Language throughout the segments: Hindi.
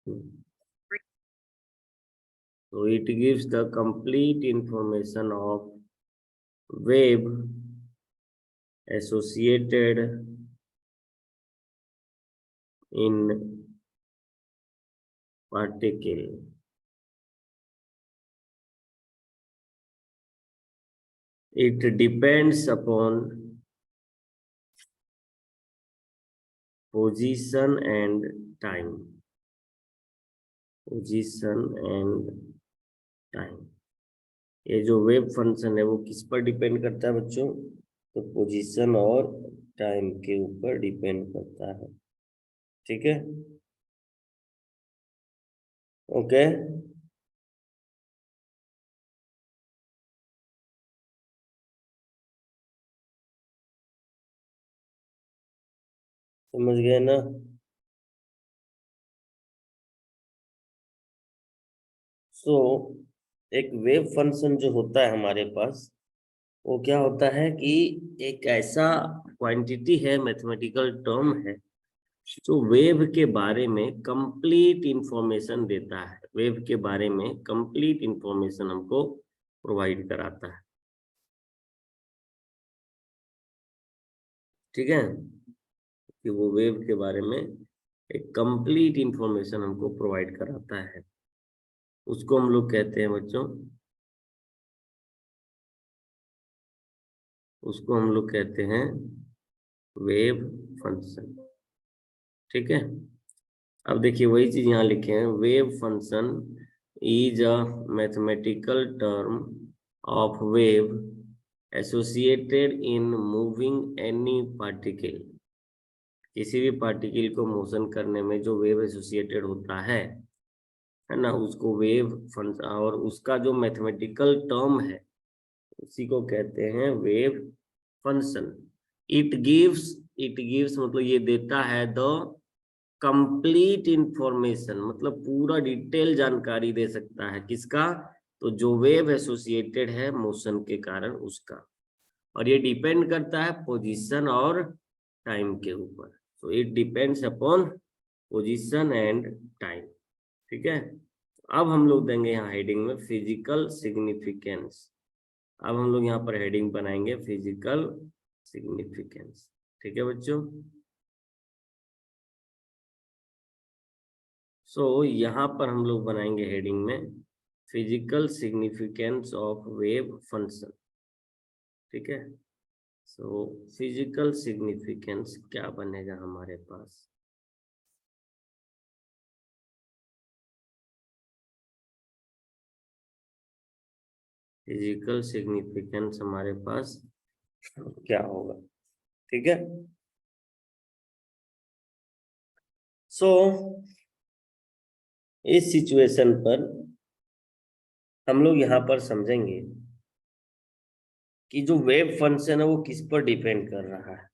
So it gives the complete information of wave associated in particle. It depends upon position and time. Position and time. ये जो वेव फंक्शन है वो किस पर डिपेंड करता है बच्चों? तो पोजीशन और टाइम के ऊपर डिपेंड करता है। ठीक है, ओके। समझ गए ना? सो एक वेव फंक्शन जो होता है हमारे पास, वो क्या होता है कि एक ऐसा क्वांटिटी है, मैथमेटिकल टर्म है, जो वेव के बारे में कंप्लीट इंफॉर्मेशन देता है। वेव के बारे में कंप्लीट इंफॉर्मेशन हमको प्रोवाइड कराता है। ठीक है, कि वो वेव के बारे में एक कंप्लीट इंफॉर्मेशन हमको प्रोवाइड कराता है, उसको हम लोग कहते हैं बच्चों, उसको हम लोग कहते हैं वेव फंक्शन। ठीक है, अब देखिए वही चीज यहाँ लिखे हैं, wave function is a mathematical term of wave associated in moving any particle. किसी भी पार्टिकल को मोशन करने में जो वेव एसोसिएटेड होता है ना, उसको वेव फंक्शन, और उसका जो मैथमेटिकल टर्म है उसी को कहते हैं वेव फंक्शन। इट गिव्स मतलब ये देता है द कंप्लीट इंफॉर्मेशन, मतलब पूरा डिटेल जानकारी दे सकता है। किसका? तो जो वेव एसोसिएटेड है मोशन के कारण उसका, और ये डिपेंड करता है पोजीशन और टाइम के ऊपर। तो it depends upon position and time. ठीक है, अब हम लोग देंगे यहाँ हेडिंग में फिजिकल सिग्निफिकेंस। अब हम लोग यहाँ पर हेडिंग बनाएंगे फिजिकल सिग्निफिकेंस। ठीक है बच्चों, सो यहाँ पर हम लोग बनाएंगे हेडिंग में physical significance of wave function. ठीक है, सो फिजिकल सिग्निफिकेंस क्या बनेगा हमारे पास? फिजिकल सिग्निफिकेंस हमारे पास क्या होगा? ठीक है, सो इस सिचुएशन पर हम लोग यहाँ पर समझेंगे कि जो वेव फंक्शन है वो किस पर डिपेंड कर रहा है।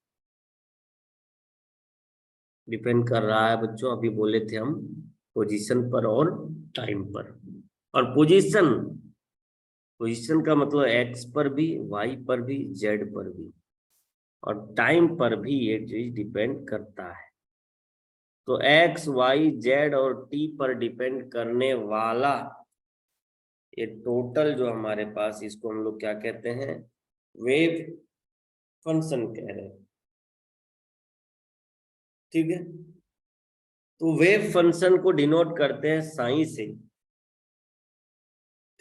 डिपेंड कर रहा है बच्चों, अभी बोले थे हम, पोजीशन पर और टाइम पर। और पोजीशन, पोजीशन का मतलब एक्स पर भी, वाई पर भी, जेड पर भी, और टाइम पर भी ये चीज डिपेंड करता है। तो एक्स, वाई, जेड और टी पर डिपेंड करने वाला ये टोटल जो हमारे पास, इसको हम लोग क्या कहते हैं? वेव फंक्शन कह रहे हैं। ठीक है, तो वेव फंक्शन को डिनोट करते हैं साइन से।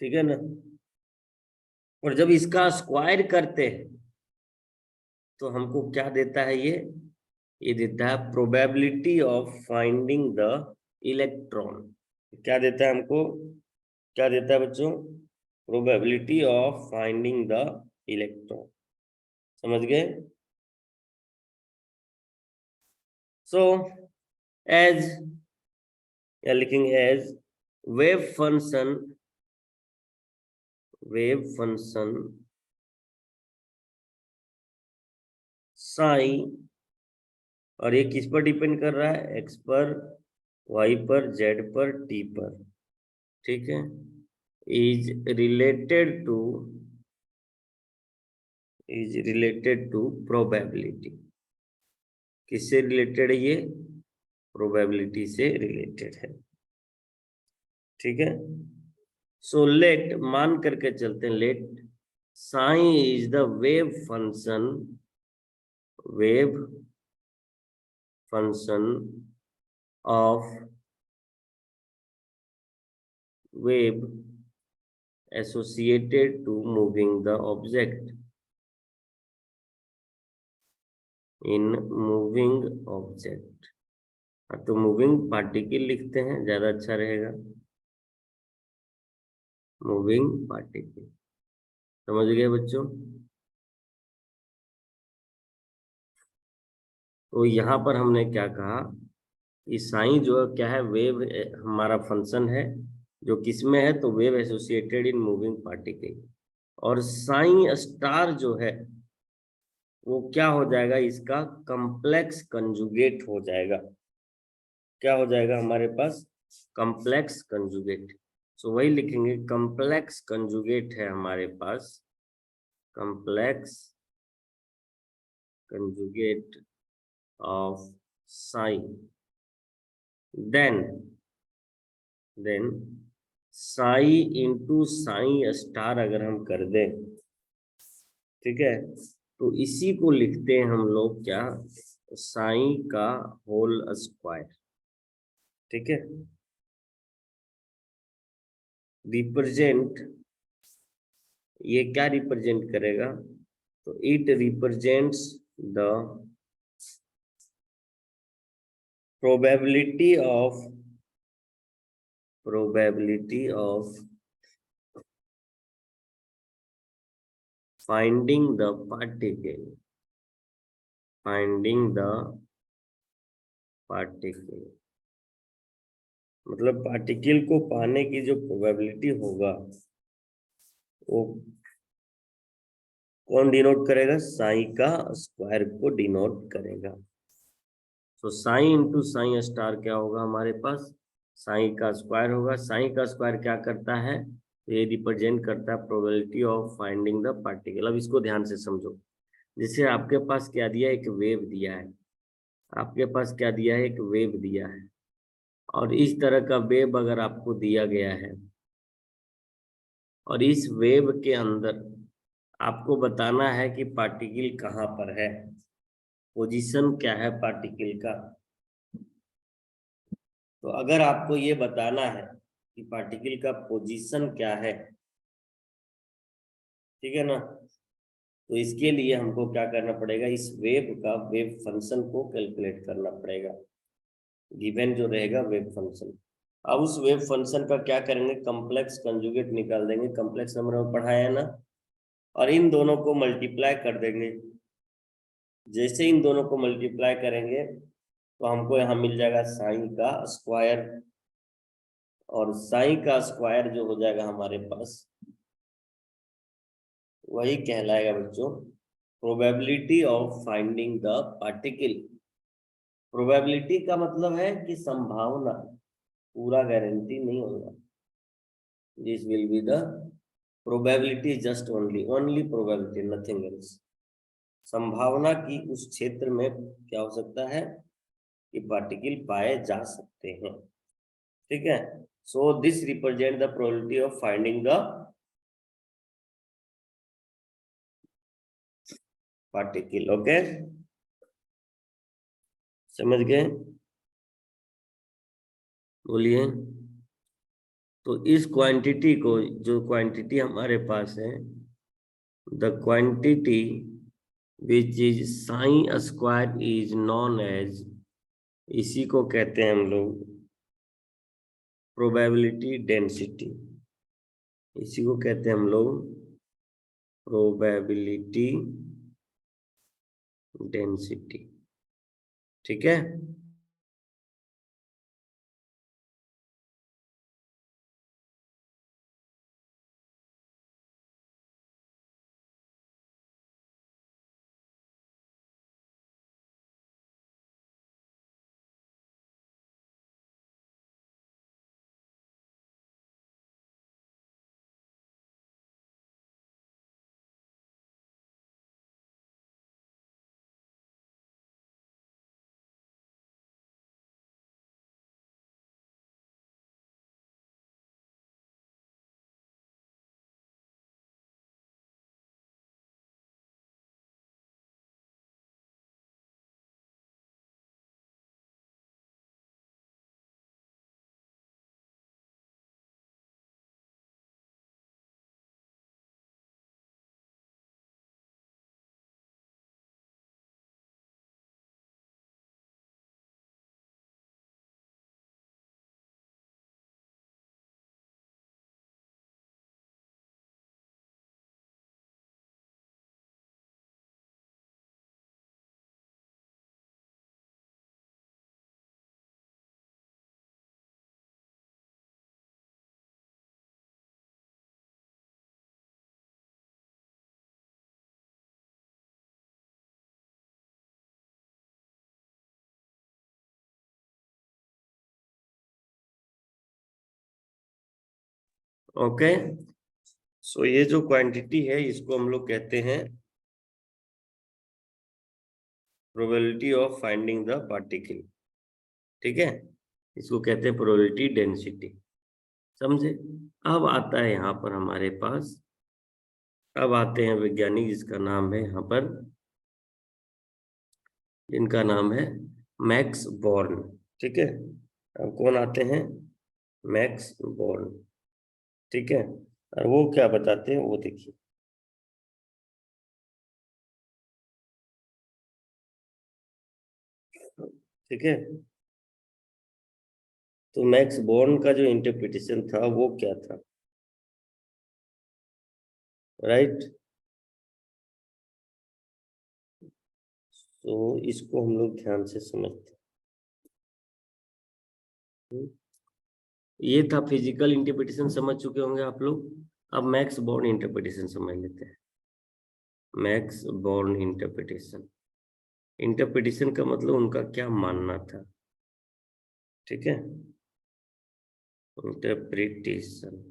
ठीक है ना, और जब इसका स्क्वायर करते हैं तो हमको क्या देता है? ये देता है probability of finding the electron. क्या देता है हमको? क्या देता है बच्चों? Probability of finding the electron. समझ गए? सो एज, या लिखेंगे as wave function, wave function psi, और ये किस पर डिपेंड कर रहा है? एक्स पर, वाई पर, जेड पर, टी पर। ठीक है, is related to, is related to probability. किससे रिलेटेड है ये? प्रोबेबिलिटी से रिलेटेड है। ठीक है। सो लेट, मान करके चलते हैं, late sign is the wave function of wave associated to moving the object in moving object। तो मूविंग पार्टिकल लिखते हैं, ज्यादा अच्छा रहेगा, मूविंग पार्टिकल। समझ गए बच्चों? तो यहाँ पर हमने क्या कहा कि साइन जो है क्या है, वेव हमारा फंक्शन है, जो किसमें है, तो wave associated in moving particle. और साइन स्टार जो है वो क्या हो जाएगा, इसका कॉम्प्लेक्स कंजुगेट हो जाएगा। क्या हो जाएगा हमारे पास, कॉम्प्लेक्स कंजुगेट। सो वही लिखेंगे, कॉम्प्लेक्स कंजुगेट है हमारे पास, complex conjugate of sine. Then psi into psi star अगर हम कर दें, ठीक है, तो इसी को लिखते हैं हम लोग क्या, साई का होल स्क्वायर। ठीक है, रिप्रेजेंट, ये क्या रिप्रेजेंट करेगा, तो it represents the probability of finding the particle, मतलब पार्टिकल को पाने की जो प्रोबेबिलिटी होगा वो कौन डिनोट करेगा, साइन का स्क्वायर को डिनोट करेगा। तो साइन इंटू साइन स्टार क्या होगा हमारे पास, साइन का स्क्वायर होगा। साइन का स्क्वायर क्या करता है, तो ये रिप्रेजेंट करता है probability of finding the particle. अब इसको ध्यान से समझो, जैसे आपके पास क्या दिया है, एक वेव दिया है, आपके पास क्या दिया है, एक वेव दिया है, और इस तरह का वेव अगर आपको दिया गया है, और इस वेव के अंदर आपको बताना है कि पार्टिकल कहाँ पर है, पोजीशन क्या है पार्टिकल का। तो अगर आपको ये बताना है कि पार्टिकल का पोजीशन क्या है, ठीक है ना, तो इसके लिए हमको क्या करना पड़ेगा, इस वेव फंक्शन को कैलकुलेट करना पड़ेगा, गिवन जो रहेगा वेव फंक्शन। अब उस वेव फंक्शन का क्या करेंगे, कॉम्प्लेक्स कंजुगेट निकाल देंगे, कॉम्प्लेक्स नंबर में पढ़ाया है ना, और इन दोनों को मल्टीप्लाई कर देंगे। जैसे इन दोनों को मल्टीप्लाई करेंगे तो हमको यहाँ मिल जाएगा साइन का स्क्वायर, और साइन का स्क्वायर जो हो जाएगा हमारे पास, वही कहलाएगा बच्चों probability of finding the particle. Probability का मतलब है कि संभावना, पूरा गारंटी नहीं होगा। This will be the probability, just only probability, nothing else. संभावना की उस क्षेत्र में क्या हो सकता है कि पार्टिकल पाए जा सकते हैं। ठीक है, so this represent the probability of finding the particle. Okay, समझ गए, बोलिए। तो इस क्वांटिटी को, जो क्वांटिटी हमारे पास है, the quantity which is psi square is known as, इसी को कहते हैं हम लोग प्रोबेबिलिटी डेंसिटी, इसी को कहते हैं हम लोग प्रोबेबिलिटी डेंसिटी। ठीक है। ओके, सो ये जो क्वांटिटी है इसको हम लोग कहते हैं probability of finding the particle. ठीक है, इसको कहते हैं प्रोबेबिलिटी डेंसिटी। समझे? अब आता है यहाँ पर हमारे पास, अब आते हैं वैज्ञानिक जिसका नाम है यहाँ पर, जिनका नाम है मैक्स बॉर्न। ठीक है, अब कौन आते हैं? Max born. ठीक है, और वो क्या बताते हैं वो देखिए। ठीक है, तो मैक्स बॉर्न का जो इंटरप्रिटेशन था वो क्या था? राइट, तो इसको हम लोग ध्यान से समझते हैं। ये था फिजिकल इंटरप्रिटेशन, समझ चुके होंगे आप लोग। अब मैक्स बॉर्न इंटरप्रिटेशन समझ लेते हैं। मैक्स बॉर्न इंटरप्रिटेशन, इंटरप्रिटेशन का मतलब उनका क्या मानना था। ठीक है, इंटरप्रिटेशन,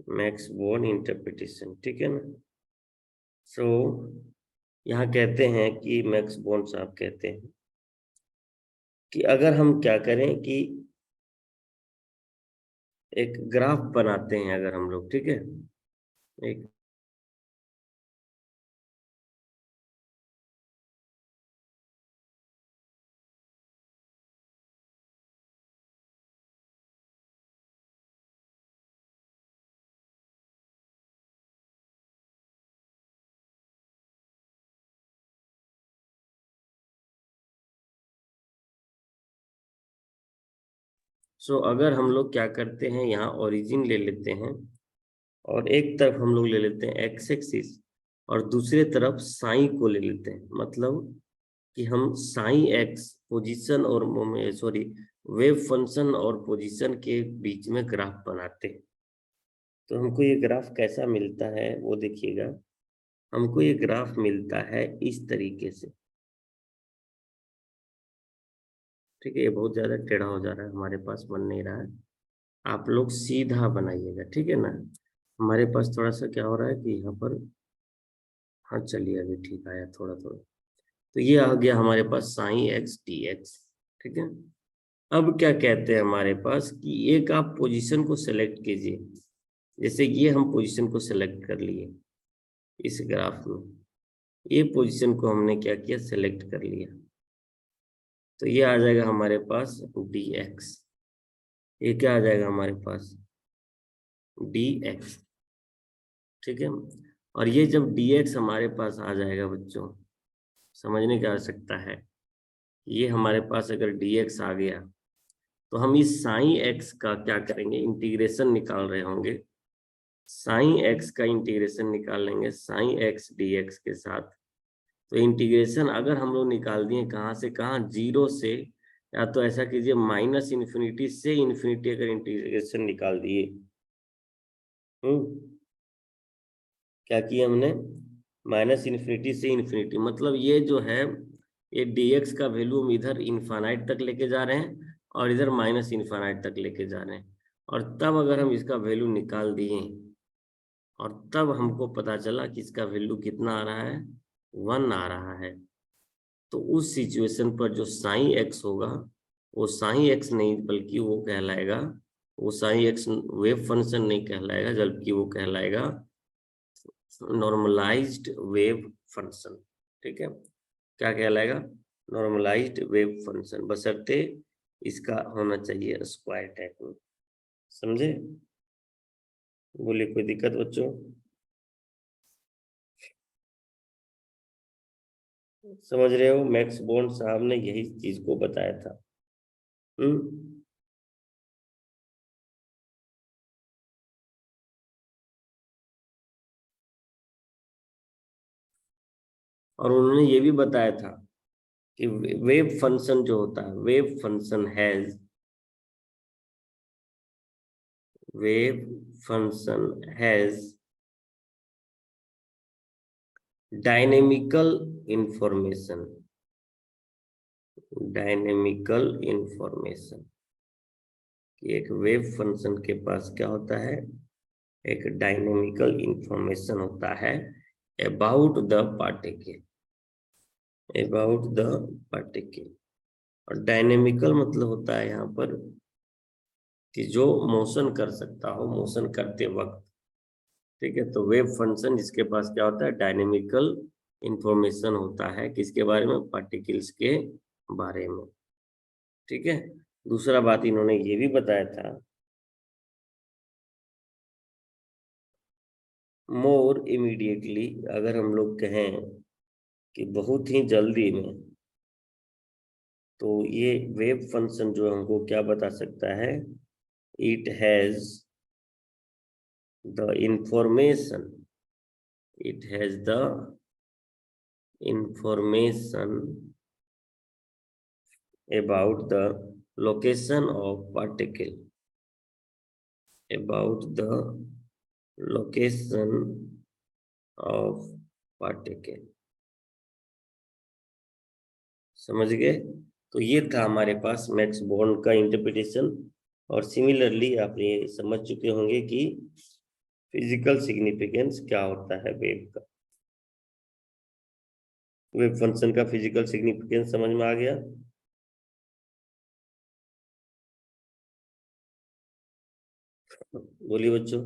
मैक्स बॉर्न इंटरप्रिटेशन। ठीक है ना? सो यहाँ कहते हैं कि मैक्स बॉर्न साहब कहते हैं कि अगर हम क्या करें कि एक ग्राफ बनाते हैं अगर हम लोग, ठीक है, एक सो अगर हम लोग क्या करते हैं, यहाँ ओरिजिन ले लेते हैं और एक तरफ हम लोग ले लेते हैं एक्स एक्सिस और दूसरे तरफ साई को ले लेते हैं, मतलब कि हम साई एक्स पोजीशन और सॉरी वेव फंक्शन और पोजीशन के बीच में ग्राफ बनाते हैं। तो हमको ये ग्राफ कैसा मिलता है वो देखिएगा। हमको ये ग्राफ मिलता है इस तरीके से। ठीक है, ये बहुत ज्यादा टेढ़ा हो जा रहा है, हमारे पास बन नहीं रहा है। आप लोग सीधा बनाइएगा, ठीक है ना? हमारे पास थोड़ा सा क्या हो रहा है कि यहाँ पर, हाँ चलिए अभी ठीक आया थोड़ा थोड़ा। तो ये आ गया हमारे पास साइन एक्स डी एक्स। ठीक है, अब क्या कहते हैं हमारे पास कि एक आप पोजीशन को सेलेक्ट कीजिए। जैसे ये हम पोजीशन को सेलेक्ट कर लिए इस ग्राफ में, ये पोजीशन को हमने क्या किया, सेलेक्ट कर लिया। तो ये आ जाएगा हमारे पास डी एक्स। ये क्या आ जाएगा हमारे पास, डी एक्स। ठीक है, और ये जब डी एक्स हमारे पास आ जाएगा बच्चों, समझने की आवश्यकता है। ये हमारे पास अगर डी एक्स आ गया तो हम इस साइन एक्स का क्या करेंगे, इंटीग्रेशन निकाल रहे होंगे। साइन एक्स का इंटीग्रेशन निकाल लेंगे साइन एक्स डी एक्स के साथ। तो इंटीग्रेशन अगर हम लोग निकाल दिए कहाँ से कहाँ, जीरो से, या तो ऐसा कीजिए माइनस इन्फिनिटी से इन्फिनिटी अगर इंटीग्रेशन निकाल दिए। क्या किया हमने, माइनस इन्फिनिटी से इन्फिनिटी, मतलब ये जो है ये dx का वैल्यू हम इधर इनफाइनाइट तक लेके जा रहे हैं और इधर माइनस इनफाइनाइट तक लेके जा रहे हैं। और तब अगर हम इसका वैल्यू निकाल दिए और तब हमको पता चला कि इसका वैल्यू कितना आ रहा है, 1 आ रहा है। तो उस सिचुएशन पर जो साइन एक्स होगा वो साइन एक्स नहीं बल्कि वो कहलाएगा, वो साइन एक्स वेव फंक्शन नहीं कहलाएगा जबकि वो कहलाएगा नॉर्मलाइज्ड वेव फंक्शन। ठीक है, क्या कहलाएगा, नॉर्मलाइज्ड वेव फंक्शन, बशर्ते इसका होना चाहिए स्क्वायर टाइप में। समझे? बोलिए, कोई दिक्कत बच्चों? समझ रहे हो, मैक्स बॉर्न साहब ने यही चीज को बताया था। हम्म, और उन्होंने ये भी बताया था कि वेव फंक्शन जो होता है, wave function has dynamical information, dynamical information. कि एक वेव फंक्शन के पास क्या होता है, एक डायनेमिकल इंफॉर्मेशन होता है about the particle, about the particle. और डायनेमिकल मतलब होता है यहाँ पर कि जो मोशन कर सकता हो मोशन करते वक्त, ठीक है। तो वेव फंक्शन जिसके पास क्या होता है, डायनेमिकल इंफॉर्मेशन होता है किसके बारे में, पार्टिकल्स के बारे में, ठीक है। दूसरा बात इन्होंने ये भी बताया था, मोर इमीडिएटली, अगर हम लोग कहें कि बहुत ही जल्दी में, तो ये वेव फंक्शन जो हमको क्या बता सकता है, it has the information, it has the information about the location of particle, about the location of particle। समझ गए? तो ये था हमारे पास मैक्स बॉर्न का इंटरप्रिटेशन। और सिमिलरली आप ये समझ चुके होंगे कि फिजिकल सिग्निफिकेंस क्या होता है वेव का, वेव फंक्शन का फिजिकल सिग्निफिकेंस समझ में आ गया। बोलिए बच्चों।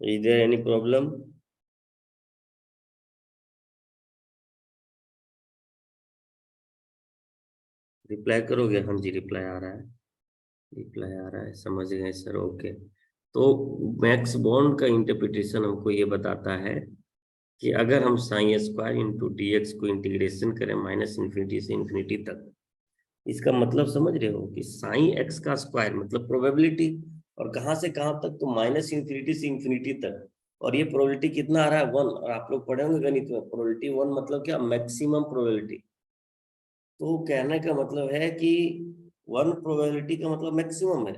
Is there any problem? Reply करोगे? हाँ जी, रिप्लाई आ रहा है, रिप्लाई आ रहा है, समझ गए सर, ओके। तो मैक्स बॉर्न का इंटरप्रिटेशन हमको ये बताता है कि अगर हम sine square into D x को इंटीग्रेशन करें माइनस इन्फिनिटी से इन्फिनिटी तक, इसका मतलब समझ रहे हो कि साइन एक्स का स्क्वायर मतलब प्रोबेबिलिटी, और कहाँ से कहाँ तक, तो माइनस इन्फिनिटी से इन्फिनिटी तक। और ये प्रोबेबिलिटी कितना आ रहा है, 1। और आप लोग पढ़े होंगे गणित में, प्रोबेबिलिटी 1 मतलब क्या, मैक्सिमम प्रोबेबिलिटी। तो कहने का मतलब है कि 1 प्रोबेबिलिटी का मतलब मैक्सिमम है,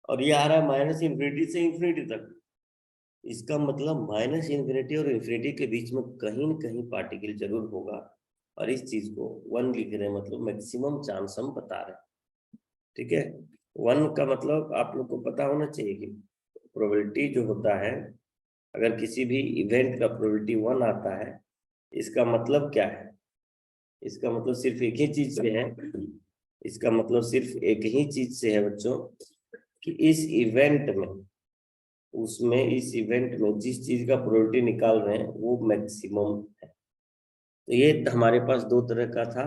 और ये आ रहा है माइनस इन्फिनिटी से इन्फिनिटी तक। इसका मतलब माइनस इन्फिनिटी और इन्फिनिटी के बीच में कहीं न कहीं पार्टिकल जरूर होगा, और इस चीज को 1 लिख रहे हैं, मतलब मैक्सिमम चांस हम बता रहे हैं, ठीक है। 1 का मतलब आप लोग को पता होना चाहिए कि प्रोबेबिलिटी जो होता है, अगर किसी भी इवेंट का प्रोबेबिलिटी 1 आता है, इसका मतलब क्या है, इसका मतलब सिर्फ एक ही चीज से है, इसका मतलब सिर्फ एक ही चीज से है बच्चों, कि इस इवेंट में, उसमें इस इवेंट में जिस चीज का प्रोबेबिलिटी निकाल रहे हैं वो मैक्सिमम है। तो ये हमारे पास दो तरह का था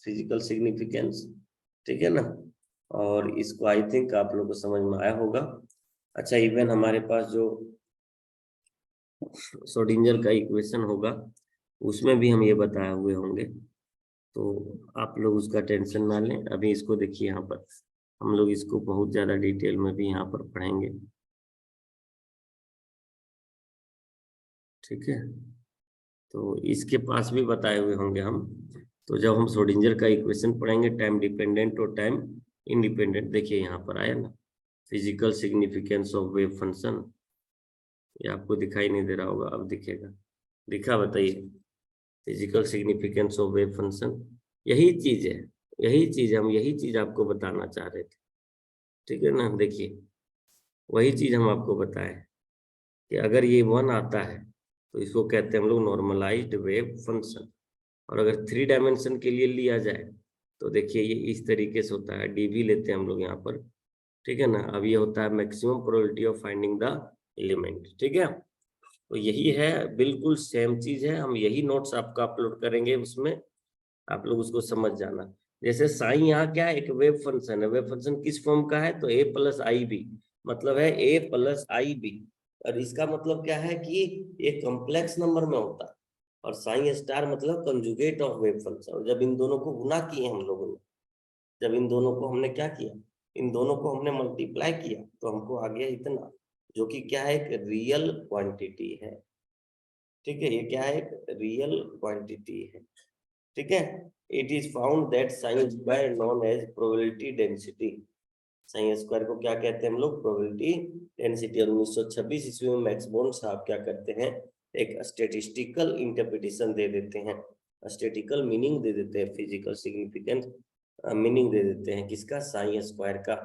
फिजिकल सिग्निफिकेंस, ठीक है ना। और इसको आई थिंक आप लोगों को समझ में आया होगा। अच्छा, इवन हमारे पास जो श्रोडिंगर का इक्वेशन होगा उसमें भी हम ये बताए हुए होंगे, तो आप लोग उसका टेंशन ना लें। अभी इसको देखिए, यहाँ पर हम लोग इसको बहुत ज्यादा डिटेल में भी यहाँ पर पढ़ेंगे, ठीक है। तो इसके पास भी बताए हुए होंगे हम। तो जब हम श्रोडिंगर का इक्वेशन पढ़ेंगे टाइम डिपेंडेंट और टाइम इंडिपेंडेंट, देखिए यहाँ पर आया ना, physical significance of wave function. ये आपको दिखाई नहीं दे रहा होगा, अब दिखेगा, दिखा? बताइए, physical significance of wave function, यही चीज है, यही चीज, हम यही चीज आपको बताना चाह रहे थे, ठीक है ना। देखिए, वही चीज हम आपको बताएं कि अगर ये 1 आता है तो इसको कहते हैं हम लोग नॉर्मलाइज्ड वेव फंक्शन। और अगर 3 डायमेंशन के लिए लिया जाए तो देखिए ये इस तरीके से होता है, डीवी लेते हैं हम लोग यहाँ पर, ठीक है ना। अब ये होता है maximum probability of finding the element, ठीक है। तो यही है, बिल्कुल सेम चीज है, हम यही नोट्स आपका अपलोड करेंगे, उसमें आप लोग उसको समझ जाना। जैसे साइन यहाँ क्या है, एक वेव फंक्शन है, वेव फंक्शन किस फॉर्म का है, तो ए प्लस आई बी, मतलब है ए प्लस आई बी। और इसका मतलब क्या है कि एक कॉम्प्लेक्स नंबर में होता है, और साइन स्टार मतलब कंजुगेट ऑफ वेव फंक्शन। और जब इन दोनों को गुना किए हम लोगों ने, जब इन दोनों को हमने क्या किया, इन दोनों को हमने मल्टीप्लाई किया, तो हमको आ गया इतना, जो कि क्या है, एक रियल क्वांटिटी है, ठीक है। ये क्या है, एक रियल क्वांटिटी है, ठीक है। It is found that psi square known as probability density. Psi square को क्या कहते हैं हम लोग, प्रोबेबिलिटी डेंसिटी। और 1926 ईस्वी में मैक्स बोर्न साहब क्या करते हैं, एक स्टेटिस्टिकल इंटरप्रिटेशन दे देते हैं, स्टेटिकल मीनिंग दे देते हैं, फिजिकल सिग्निफिकेंस मीनिंग दे देते हैं किसका, साई स्क्वायर का।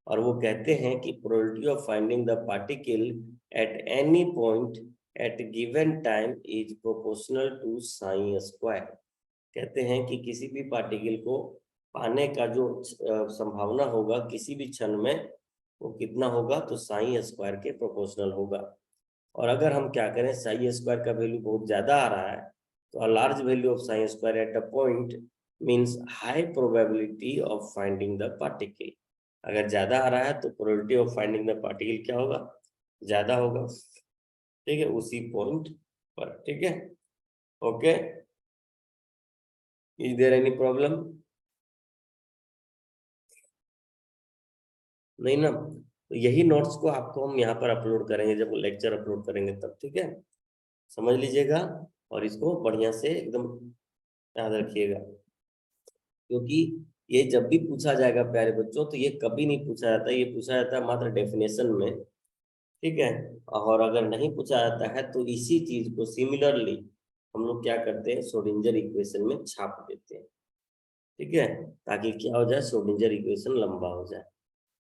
और वो कहते हैं कि probability of finding the particle at any point at given time is proportional to psi square. कहते हैं कि किसी भी पार्टिकल को पाने का जो संभावना होगा किसी भी क्षण में, वो कितना होगा, तो साई स्क्वायर के प्रोपोर्शनल होगा। और अगर हम क्या करें, साई स्क्वायर का वैल्यू बहुत ज्यादा आ रहा है, तो a large value of Sai square at a point means high probability of finding the particle. अगर ज्यादा आ रहा है तो probability of finding the particle क्या होगा, ज्यादा होगा, ठीक है, उसी पॉइंट पर। ठीक है, okay, is there any problem? नहीं ना? तो यही नोट्स को आपको हम यहाँ पर अपलोड करेंगे, जब लेक्चर अपलोड करेंगे तब, ठीक है, समझ लीजिएगा। और इसको बढ़िया से एकदम याद रखिएगा, क्योंकि ये जब भी पूछा जाएगा प्यारे बच्चों, तो ये कभी नहीं पूछा जाता, ये पूछा जाता है मात्र डेफिनेशन में, ठीक है। और अगर नहीं पूछा जाता है तो इसी चीज को सिमिलरली हम लोग क्या करते हैं, श्रोडिंगर इक्वेशन में छाप देते हैं, ठीक है, ताकि क्या हो जाए, श्रोडिंगर इक्वेशन लंबा हो जाए,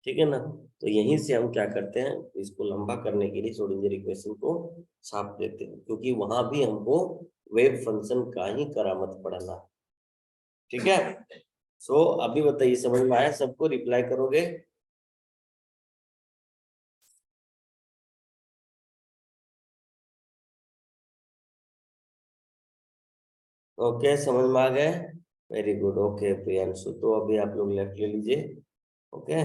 ठीक है ना। तो यहीं से हम क्या करते हैं, इसको लंबा करने के लिए श्रोडिंगर इक्वेशन को छाप देते हैं, क्योंकि वहां भी हमको वेव फंक्शन का ही करामत पड़ना, ठीक है। सो अभी बताइए, समझ में आया सबको, रिप्लाई करोगे? ओके, समझ में आ गए, वेरी गुड, ओके प्रियांशु, तो अभी आप लोग लेफ्ट ले लीजिए, ओके।